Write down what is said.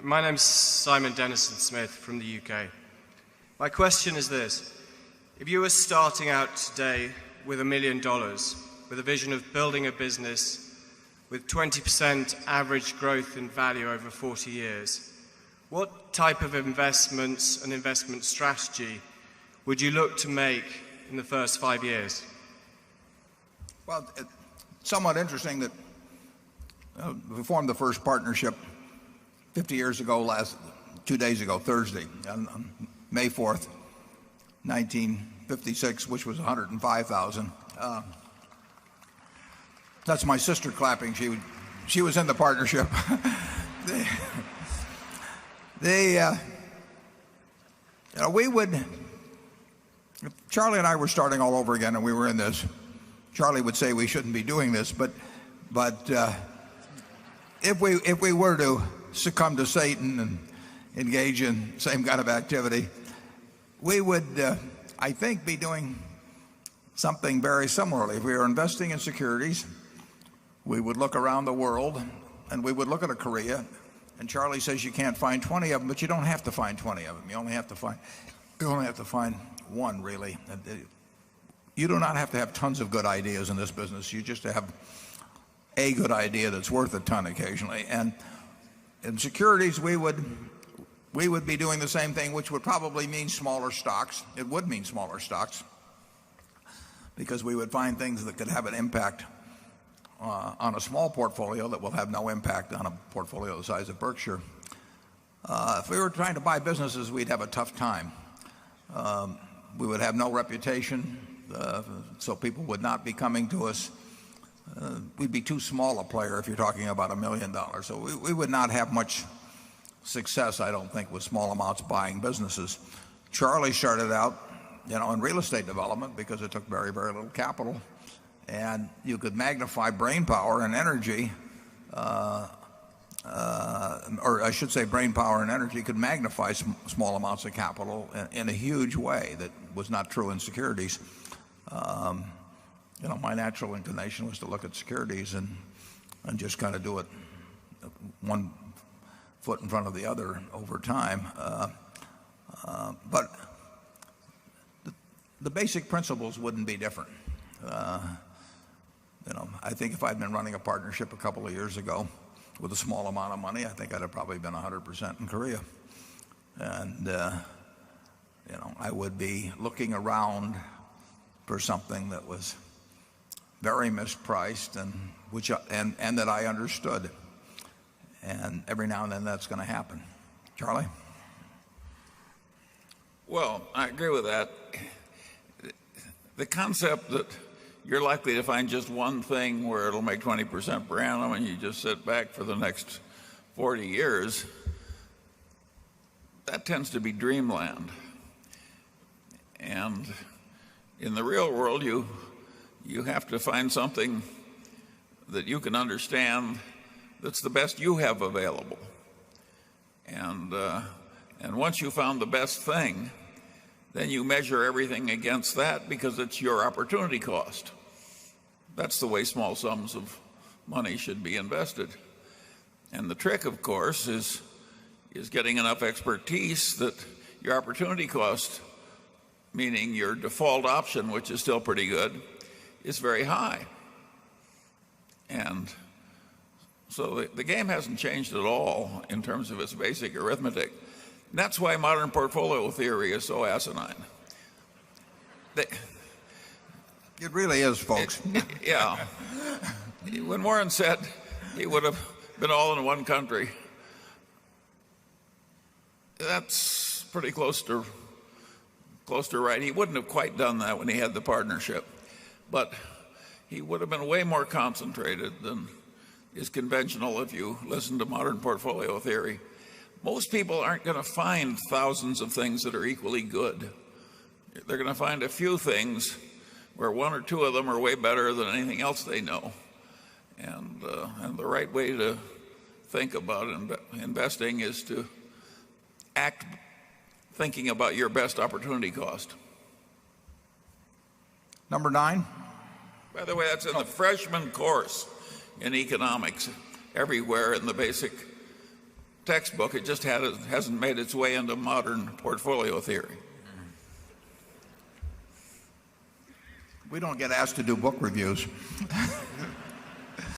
My name's Simon Dennison Smith from the UK. My question is this. If you were starting out today with $1 million, with a vision of building a business with 20% average growth in value over 40 years, what type of investments and investment strategy would you look to make in the first 5 years? Well, it's somewhat interesting that we formed the first partnership 50 years ago, 2 days ago, Thursday, on May 4th, 1956, which was 105,000. That's my sister clapping. She was in the partnership. We would, if Charlie and I were starting all over again and we were in this, Charlie would say we shouldn't be doing this, but if we were to succumb to Satan and engage in the same kind of activity, we would, I think, be doing something very similarly. If we were investing in securities, we would look around the world and we would look at a Korea, and Charlie says you can't find 20 of them, but you don't have to find 20 of them. You only have to find one, really. You do not have to have tons of good ideas in this business. You just have a good idea that's worth a ton occasionally. And in securities, we would be doing the same thing, which would probably mean smaller stocks. It would mean smaller stocks because we would find things that could have an impact on a small portfolio that will have no impact on a portfolio the size of Berkshire. If we were trying to buy businesses, we'd have a tough time. We would have no reputation, so people would not be coming to us. We'd be too small a player if you're talking about $1 million. So we would not have much success, I don't think, with small amounts buying businesses. Charlie started out, in real estate development because it took very, very little capital, and you could magnify brain power and energy, or I should say brain power and energy could magnify small amounts of capital in a huge way that was not true in securities. My natural inclination was to look at securities and just kind of do it one foot in front of the other over time. But the basic principles wouldn't be different. I think if I'd been running a partnership a couple of years ago with a small amount of money, I think I'd have probably been 100% in Korea. And, I would be looking around for something that was very mispriced and that I understood. And every now and then that's going to happen. Charlie? Well, I agree with that. The concept that you're likely to find just one thing where it'll make 20% per annum and you just sit back for the next 40 years, that tends to be dreamland. And in the real world, you have to find something that you can understand that's the best you have available. And once you found the best thing, then you measure everything against that because it's your opportunity cost. That's the way small sums of money should be invested. And the trick, of course, is getting enough expertise that your opportunity cost, meaning your default option, which is still pretty good, is very high. And so the game hasn't changed at all in terms of its basic arithmetic. And that's why modern portfolio theory is so asinine. It really is, folks. Yeah. When Warren said he would have been all in one country, that's pretty close to right. He wouldn't have quite done that when he had the partnership, but he would have been way more concentrated than is conventional if you listen to modern portfolio theory. Most people aren't going to find thousands of things that are equally good. They're going to find a few things where one or two of them are way better than anything else they know. And the right way to think about investing is to act thinking about your best opportunity cost. Number 9. By the way, that's in the freshman course in economics everywhere in the basic textbook. It just hasn't made its way into modern portfolio theory. We don't get asked to do book reviews.